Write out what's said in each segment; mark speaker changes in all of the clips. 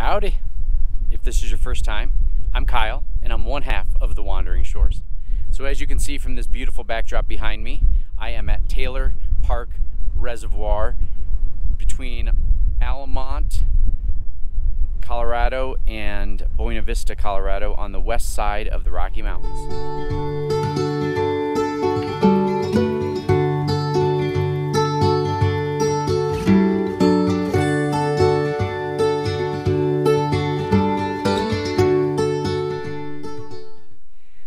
Speaker 1: Howdy! If this is your first time, I'm Kyle, and I'm one half of the Wandering Shores. So as you can see from this beautiful backdrop behind me, I am at Taylor Park Reservoir between Allamont, Colorado and Buena Vista, Colorado on the west side of the Rocky Mountains.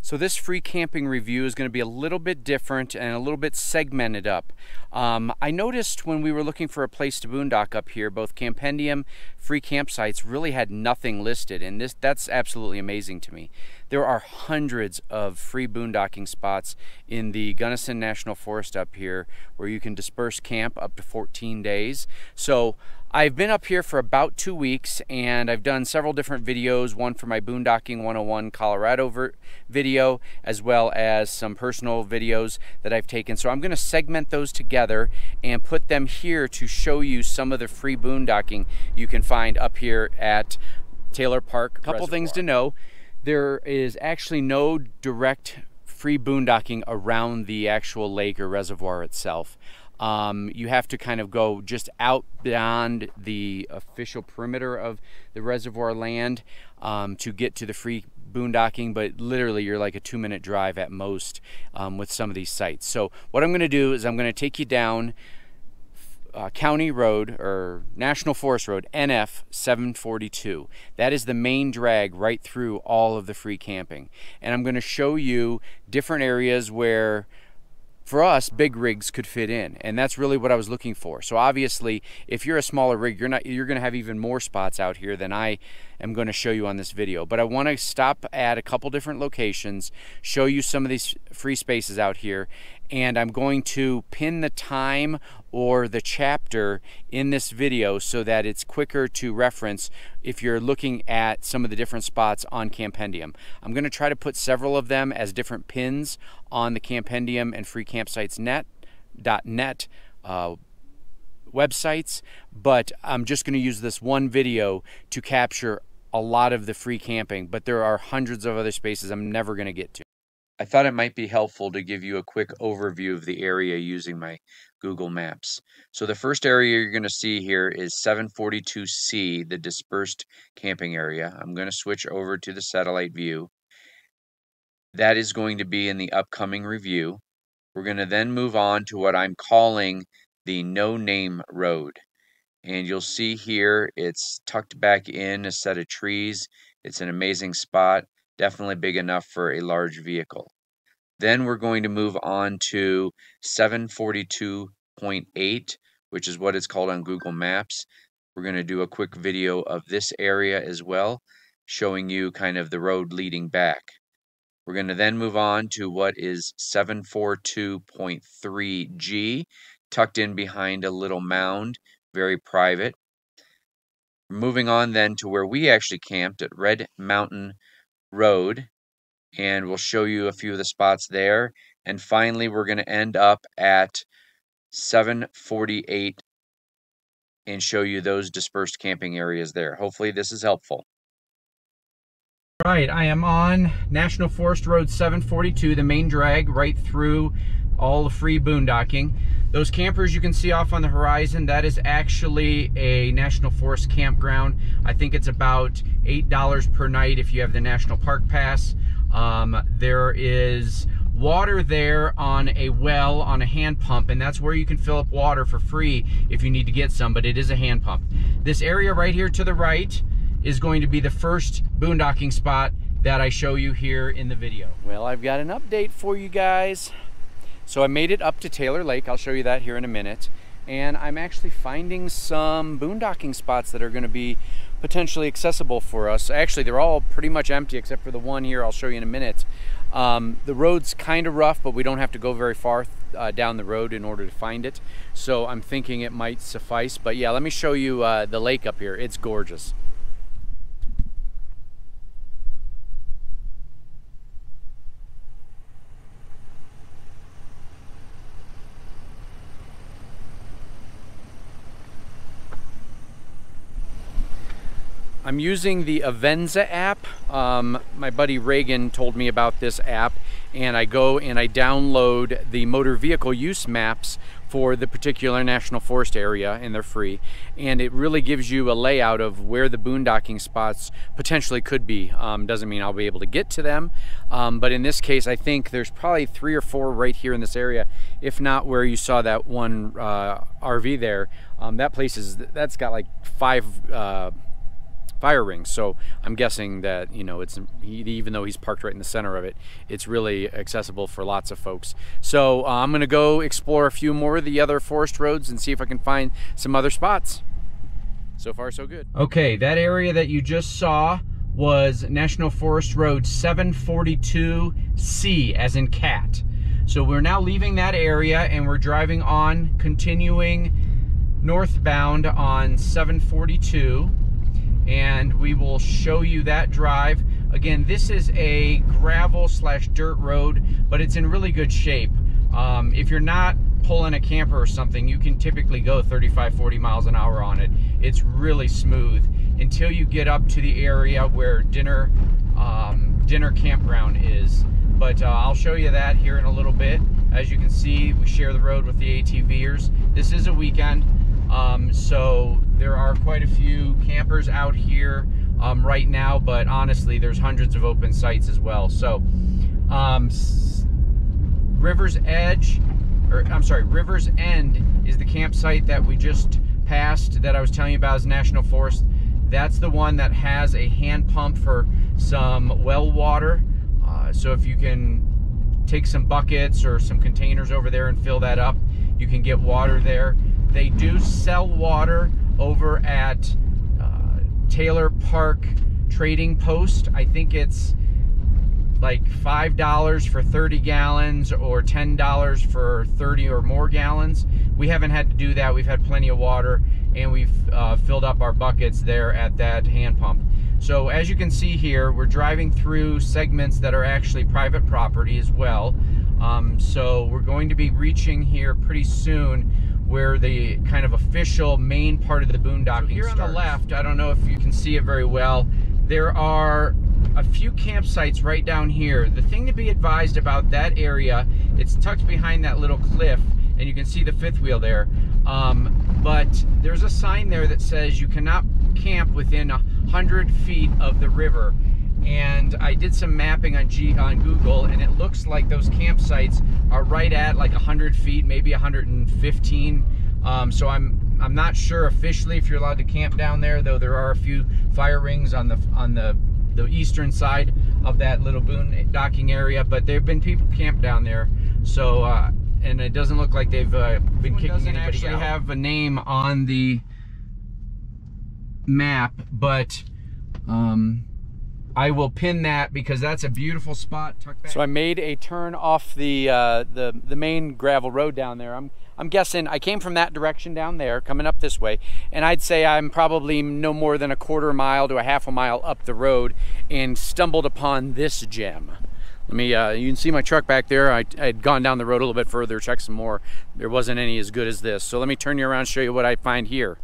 Speaker 1: So this free camping review is going to be a little bit different and a little bit segmented up. I noticed when we were looking for a place to boondock up here, both campendium, free campsites really had nothing listed, and that's absolutely amazing to me. There are hundreds of free boondocking spots in the Gunnison National Forest up here where you can disperse camp up to 14 days. So I've been up here for about 2 weeks, and I've done several different videos, one for my Boondocking 101 Colorado video, as well as some personal videos that I've taken. So I'm going to segment those together and put them here to show you some of the free boondocking you can find up here at Taylor Park. A couple things to know. There is actually no direct free boondocking around the actual lake or reservoir itself. You have to kind of go just out beyond the official perimeter of the reservoir land to get to the free boondocking, but literally you're like a 2-minute drive at most with some of these sites. So what I'm going to do is I'm going to take you down County Road or National Forest Road NF 742. That is the main drag right through all of the free camping, and I'm going to show you different areas where for us, big rigs could fit in, and that's really what I was looking for. So obviously, if you're a smaller rig, you're going to have even more spots out here than I am going to show you on this video. But I want to stop at a couple different locations, show you some of these free spaces out here, and I'm going to pin the time or the chapter in this video so that it's quicker to reference if you're looking at some of the different spots on Campendium. I'm going to try to put several of them as different pins on the Campendium and Free Campsites .net websites, but I'm just going to use this one video to capture a lot of the free camping, but there are hundreds of other spaces I'm never going to get to. I thought it might be helpful to give you a quick overview of the area using my Google Maps. So the first area you're going to see here is 742C, the dispersed camping area. I'm going to switch over to the satellite view. That is going to be in the upcoming review. We're going to then move on to what I'm calling the No Name Road. And you'll see here it's tucked back in a set of trees. It's an amazing spot. Definitely big enough for a large vehicle. Then we're going to move on to 742.8, which is what it's called on Google Maps. We're going to do a quick video of this area as well, showing you kind of the road leading back. We're going to then move on to what is 742.3G, tucked in behind a little mound, very private. Moving on then to where we actually camped at Red Mountain Road, and we'll show you a few of the spots there. And finally, we're going to end up at 748 and show you those dispersed camping areas there. Hopefully this is helpful. All right, I am on National Forest Road 742, the main drag right through all the free boondocking. Those campers you can see off on the horizon, that is actually a National Forest campground. I think it's about $8 per night if you have the National Park Pass. There is water there on a well, on a hand pump, and that's where you can fill up water for free if you need to get some, but it is a hand pump. This area right here to the right is going to be the first boondocking spot that I show you here in the video. Well, I've got an update for you guys. So I made it up to Taylor Lake. I'll show you that here in a minute. And I'm actually finding some boondocking spots that are going to be potentially accessible for us. Actually, they're all pretty much empty except for the one here I'll show you in a minute. The road's kind of rough, but we don't have to go very far down the road in order to find it. So I'm thinking it might suffice. But yeah, let me show you the lake up here. It's gorgeous. I'm using the Avenza app. My buddy Reagan told me about this app, and I go and I download the motor vehicle use maps for the particular national forest area, and they're free. And it really gives you a layout of where the boondocking spots potentially could be. Doesn't mean I'll be able to get to them, but in this case, I think there's probably 3 or 4 right here in this area, if not where you saw that one RV there. That place that's got like 5 fire rings, so I'm guessing that, you know, even though he's parked right in the center of it, it's really accessible for lots of folks. So I'm gonna go explore a few more of the other forest roads and see if I can find some other spots. So far so good. Okay, that area that you just saw was National Forest Road 742C, as in cat. So we're now leaving that area and we're driving on, continuing northbound on 742. And we will show you that drive. Again, this is a gravel/dirt road, but it's in really good shape. If you're not pulling a camper or something, you can typically go 35-40 miles an hour on it. It's really smooth until you get up to the area where dinner campground is. But I'll show you that here in a little bit. As you can see, we share the road with the ATVers. This is a weekend. So there are quite a few campers out here right now, but honestly, there's hundreds of open sites as well. So River's End is the campsite that we just passed that I was telling you about as National Forest. That's the one that has a hand pump for some well water. So if you can take some buckets or some containers over there and fill that up, you can get water there. They do sell water over at Taylor Park Trading Post. I think it's like $5 for 30 gallons or $10 for 30 or more gallons. We haven't had to do that. We've had plenty of water, and we've filled up our buckets there at that hand pump. So as you can see here, we're driving through segments that are actually private property as well. So we're going to be reaching here pretty soon where the kind of official main part of the boondocking starts. So here on the left, I don't know if you can see it very well, there are a few campsites right down here. The thing to be advised about that area, it's tucked behind that little cliff, and you can see the fifth wheel there. But there's a sign there that says you cannot camp within 100 feet of the river. And I did some mapping on Google, and it looks like those campsites are right at like 100 feet, maybe 115. So I'm not sure officially if you're allowed to camp down there, though there are a few fire rings on the eastern side of that little boondocking area. But there have been people camped down there, so and it doesn't look like they've been kicking anybody out. Doesn't actually have a name on the map, but I will pin that because that's a beautiful spot tucked back. So I made a turn off the main gravel road down there. I'm guessing I came from that direction down there, coming up this way, and I'd say I'm probably no more than a quarter mile to a half a mile up the road and stumbled upon this gem. Let me, you can see my truck back there. I had gone down the road a little bit further, checked some more. There wasn't any as good as this. So let me turn you around and show you what I find here.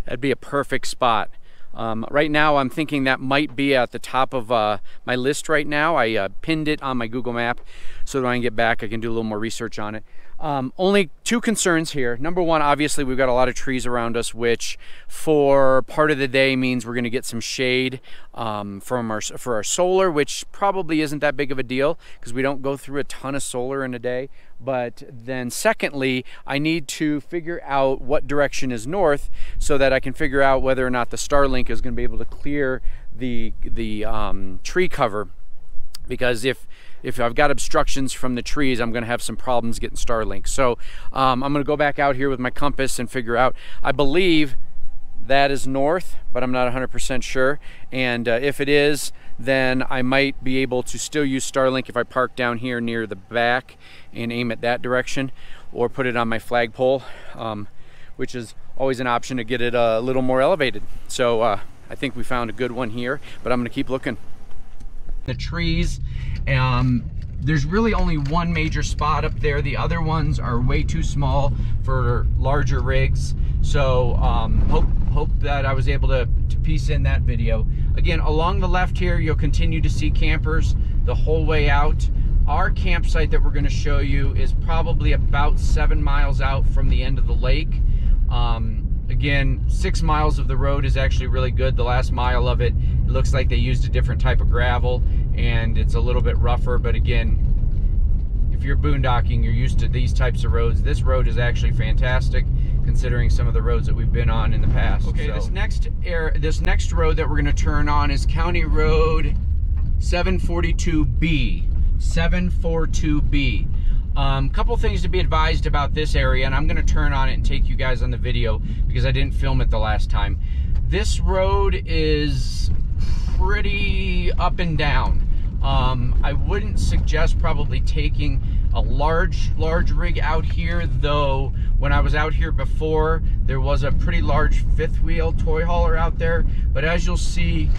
Speaker 1: That'd be a perfect spot. Right now I'm thinking that might be at the top of my list right now. I pinned it on my Google map so that when I get back I can do a little more research on it. Only 2 concerns here. Number one, obviously we've got a lot of trees around us, which for part of the day means we're going to get some shade for our solar, which probably isn't that big of a deal because we don't go through a ton of solar in a day. But then secondly, I need to figure out what direction is north so that I can figure out whether or not the Starlink is going to be able to clear the tree cover. Because if I've got obstructions from the trees, I'm going to have some problems getting Starlink. So I'm going to go back out here with my compass and figure out. I believe that is north, but I'm not 100% sure. And if it is, then I might be able to still use Starlink if I park down here near the back and aim at that direction, or put it on my flagpole, which is always an option to get it a little more elevated. So I think we found a good one here, but I'm going to keep looking. the trees. There's really only one major spot up there. The other ones are way too small for larger rigs. So hope that I was able to piece in that video. Again, along the left here, you'll continue to see campers the whole way out. Our campsite that we're going to show you is probably about 7 miles out from the end of the lake. Again, 6 miles of the road is actually really good. The last mile of it, it looks like they used a different type of gravel and it's a little bit rougher, but again, if you're boondocking, you're used to these types of roads. This road is actually fantastic considering some of the roads that we've been on in the past. Okay, so this next road that we're going to turn on is County Road 742B. 742B. Couple things to be advised about this area, and I'm going to turn on it and take you guys on the video because I didn't film it the last time. This road is pretty up and down. I wouldn't suggest probably taking a large rig out here, though when I was out here before there was a pretty large fifth wheel toy hauler out there, but as you'll see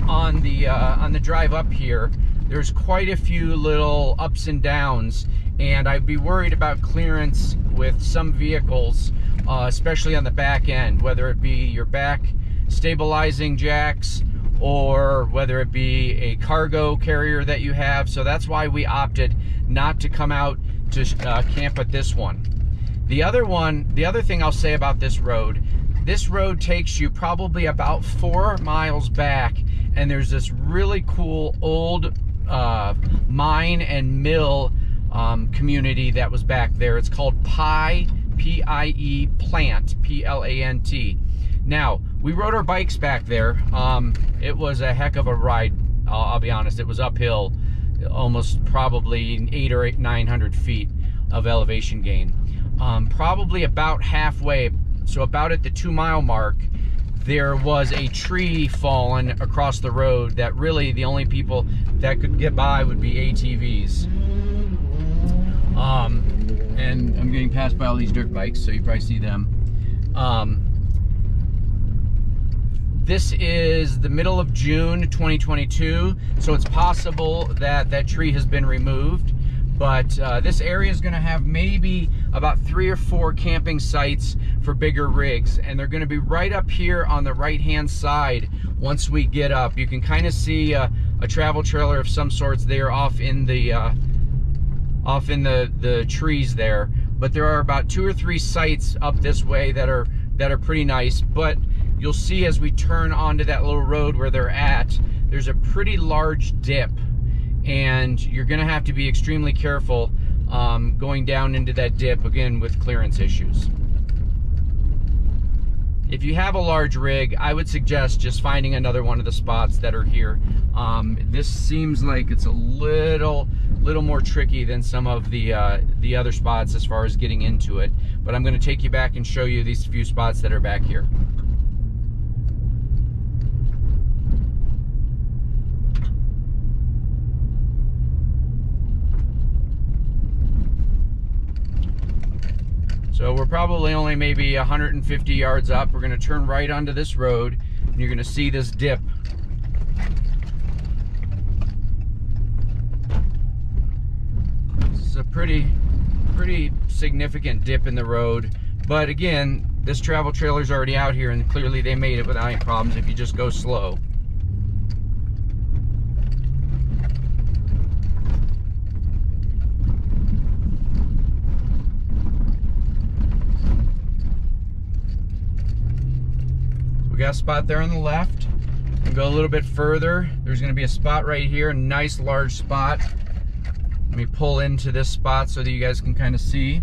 Speaker 1: on the drive up here, there's quite a few little ups and downs, and I'd be worried about clearance with some vehicles, especially on the back end, whether it be your back stabilizing jacks or whether it be a cargo carrier that you have. So that's why we opted not to come out to camp at this one. The other thing I'll say about this road takes you probably about 4 miles back, and there's this really cool old mine and mill community that was back there. It's called Pie, P-I-E, Plant, P-L-A-N-T. Now, we rode our bikes back there. It was a heck of a ride, I'll be honest. It was uphill, almost probably 800 or 900 feet of elevation gain. Probably about halfway, so about at the 2 mile mark, there was a tree fallen across the road that really the only people that could get by would be ATVs. And I'm getting passed by all these dirt bikes, so you probably see them. This is the middle of June 2022, so it's possible that that tree has been removed. But this area is going to have maybe about 3 or 4 camping sites for bigger rigs, and they're going to be right up here on the right-hand side. Once we get up, you can kind of see a travel trailer of some sorts there off in the trees there. But there are about 2 or 3 sites up this way that are pretty nice. But you'll see as we turn onto that little road where they're at, there's a pretty large dip, and you're going to have to be extremely careful going down into that dip, again, with clearance issues. If you have a large rig, I would suggest just finding another one of the spots that are here. This seems like it's a little more tricky than some of the other spots as far as getting into it, but I'm going to take you back and show you these few spots that are back here. So we're probably only maybe 150 yards up. We're going to turn right onto this road, and you're going to see this dip. This is a pretty significant dip in the road. But again, this travel trailer's already out here, and clearly they made it without any problems if you just go slow. We got a spot there on the left. And go a little bit further. There's going to be a spot right here, a nice large spot. Let me pull into this spot so that you guys can kind of see.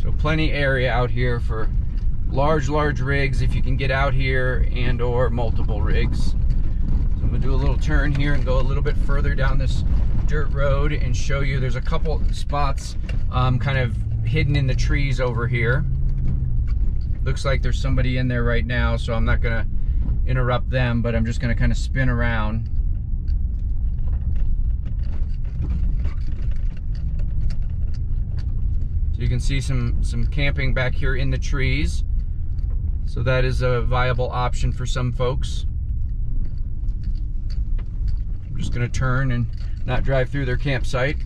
Speaker 1: So plenty area out here for large rigs if you can get out here, and or multiple rigs. So I'm going to do a little turn here and go a little bit further down this dirt road and show you there's a couple spots kind of hidden in the trees over here. Looks like there's somebody in there right now, so I'm not gonna interrupt them, but I'm just gonna kind of spin around. So you can see some camping back here in the trees. So that is a viable option for some folks. I'm just going to turn and not drive through their campsite.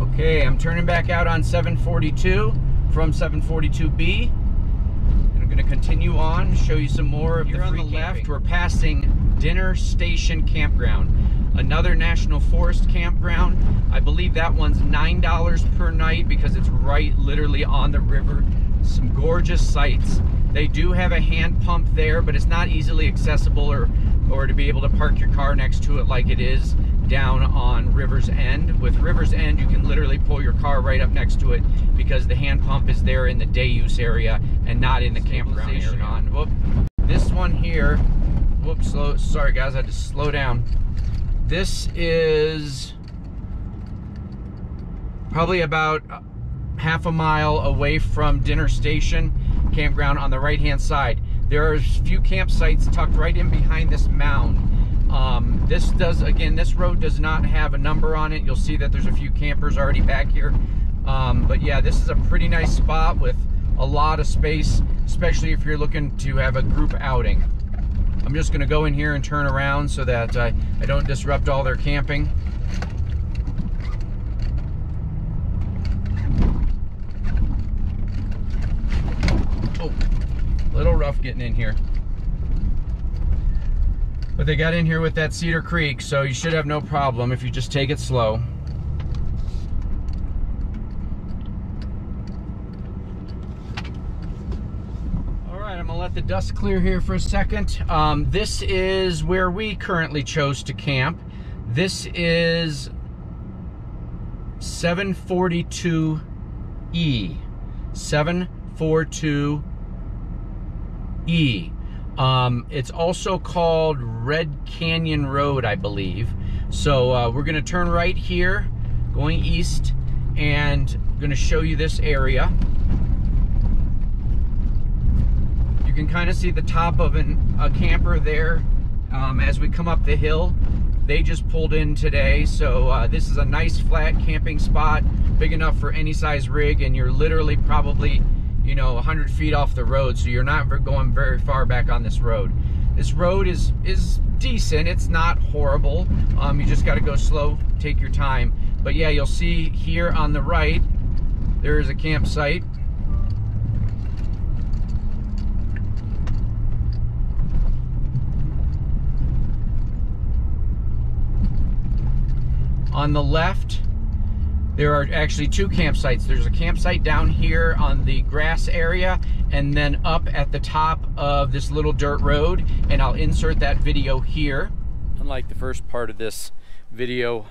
Speaker 1: Okay, I'm turning back out on 742 from 742B. And I'm going to continue on and show you some more of the free camping. On the left, we're passing Dinner Station Campground, another National Forest campground. I believe that one's $9 per night because it's right literally on the river. Some gorgeous sights. They do have a hand pump there, but it's not easily accessible or to be able to park your car next to it like it is down on River's End. With River's End, you can literally pull your car right up next to it because the hand pump is there in the day use area and not in the campground area. Whoop. This one here, whoops, sorry guys, I had to slow down. This is probably about half a mile away from Dinner Station Campground on the right hand side. There are a few campsites tucked right in behind this mound. This road does not have a number on it. You'll see that there's a few campers already back here. But yeah, this is a pretty nice spot with a lot of space, especially if you're looking to have a group outing. I'm just gonna go in here and turn around so that I don't disrupt all their camping. Oh, a little rough getting in here. But they got in here with that Cedar Creek, so you should have no problem if you just take it slow. All right, I'm gonna let the dust clear here for a second. This is where we currently chose to camp. This is 742E. 742E. It's also called Red Canyon Road, I believe. So we're gonna turn right here, going east, and I'm gonna show you this area. You can kind of see the top of a camper there as we come up the hill. They just pulled in today, so this is a nice flat camping spot, big enough for any size rig, and you're literally probably 100 feet off the road, so you're not going very far back on this road. This road is decent. It's not horrible. You just got to go slow, take your time. But yeah, you'll see here on the right, there is a campsite. On the left, there are actually two campsites. There's a campsite down here on the grass area and then up at the top of this little dirt road, and I'll insert that video here. Unlike the first part of this video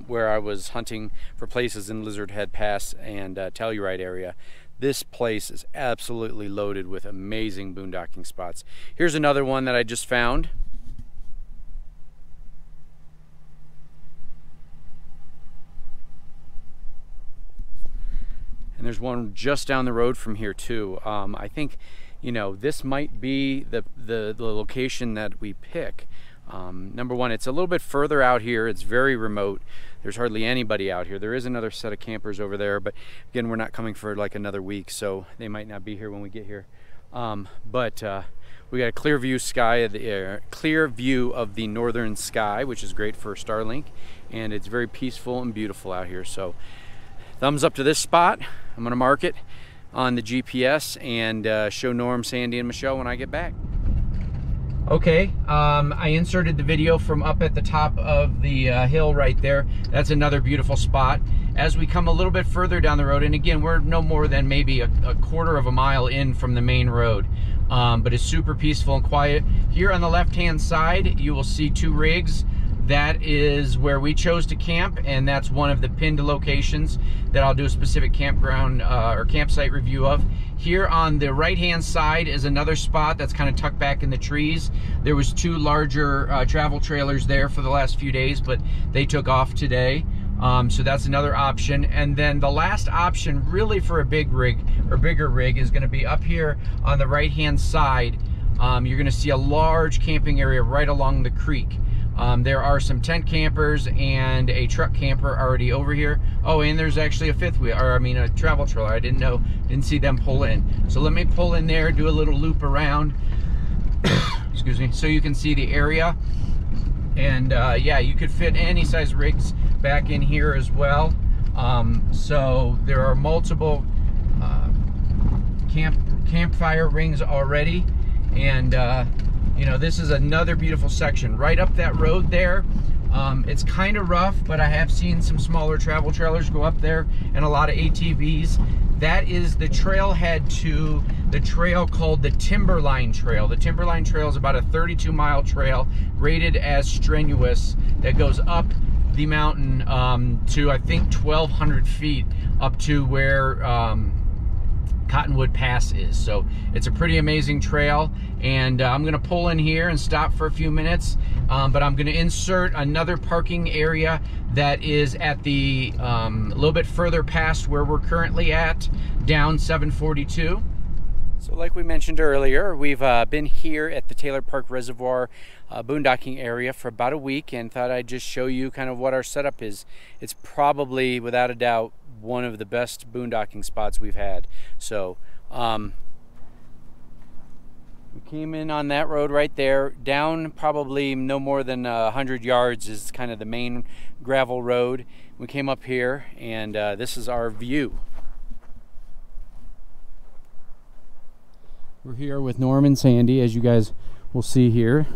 Speaker 1: where I was hunting for places in Lizard Head Pass and Telluride area, this place is absolutely loaded with amazing boondocking spots. Here's another one that I just found. And there's one just down the road from here too. I think, this might be the location that we pick. Number one, it's a little bit further out here. It's very remote. There's hardly anybody out here. There is another set of campers over there, but again, we're not coming for like another week, so they might not be here when we get here. But we got a clear view clear view of the northern sky, which is great for Starlink, and it's very peaceful and beautiful out here. So thumbs up to this spot. I'm gonna mark it on the GPS and show Norm, Sandy, and Michelle when I get back. Okay, I inserted the video from up at the top of the hill right there. That's another beautiful spot. As we come a little bit further down the road, and again, we're no more than maybe a quarter of a mile in from the main road, but it's super peaceful and quiet. Here on the left-hand side, you will see two rigs. That is where we chose to camp, and that's one of the pinned locations that I'll do a specific campground or campsite review of. Here on the right-hand side is another spot that's kind of tucked back in the trees. There was two larger travel trailers there for the last few days, but they took off today. So that's another option. And then the last option really for a big rig or bigger rig is going to be up here on the right-hand side. you're going to see a large camping area right along the creek. There are some tent campers and a truck camper already over here. Oh, and there's actually a fifth wheel, or I mean a travel trailer. I didn't see them pull in. So let me pull in there, do a little loop around, excuse me, so you can see the area. And yeah, you could fit any size rigs back in here as well. So there are multiple campfire rings already. And you know, this is another beautiful section right up that road there. It's kind of rough, but I have seen some smaller travel trailers go up there and a lot of ATVs. That is the trailhead to the trail called the Timberline Trail. The Timberline Trail is about a 32-mile trail rated as strenuous that goes up the mountain to, I think, 1,200 feet up to where Cottonwood Pass is. So it's a pretty amazing trail, and I'm going to pull in here and stop for a few minutes, but I'm going to insert another parking area that is at the a little bit further past where we're currently at, down 742. So like we mentioned earlier, we've been here at the Taylor Park Reservoir boondocking area for about a week, and thought I'd just show you kind of what our setup is. It's probably, without a doubt, one of the best boondocking spots we've had. So we came in on that road right there. Down probably no more than 100 yards is kind of the main gravel road. We came up here, and this is our view. We're here with Norm and Sandy, as you guys will see here.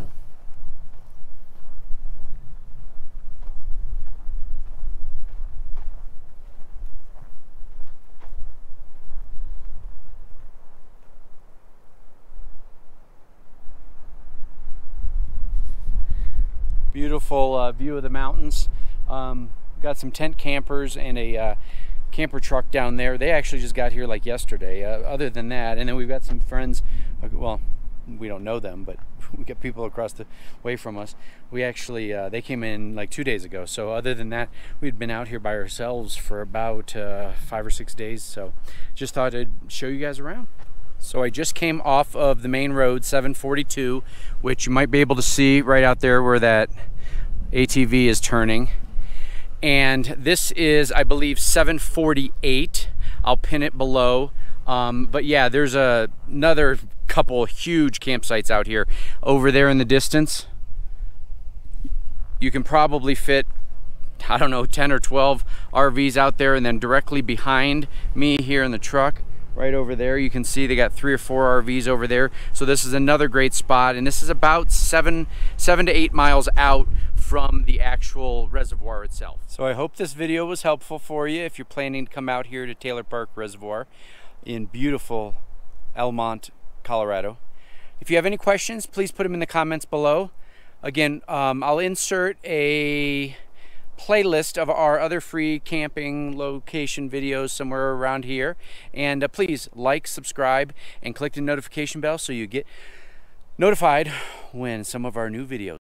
Speaker 1: Beautiful view of the mountains. Got some tent campers and a camper truck down there. They actually just got here like yesterday. Other than that, and then we've got some friends, well, we don't know them, but we got people across the way from us. We actually, they came in like 2 days ago. So other than that, we'd been out here by ourselves for about 5 or 6 days. So just thought I'd show you guys around. So I just came off of the main road, 742, which you might be able to see right out there where that ATV is turning. And this is, I believe, 748. I'll pin it below. But yeah, there's another couple huge campsites out here. Over there in the distance, you can probably fit, I don't know, 10 or 12 RVs out there. And then directly behind me here in the truck, right over there, you can see they got 3 or 4 RVs over there. So this is another great spot, and this is about 7 to 8 miles out from the actual reservoir itself. So I hope this video was helpful for you if you're planning to come out here to Taylor Park Reservoir in beautiful Elmont, Colorado. If you have any questions, please put them in the comments below. Again, I'll insert a playlist of our other free camping location videos somewhere around here, and please like, subscribe, and click the notification bell so you get notified when some of our new videos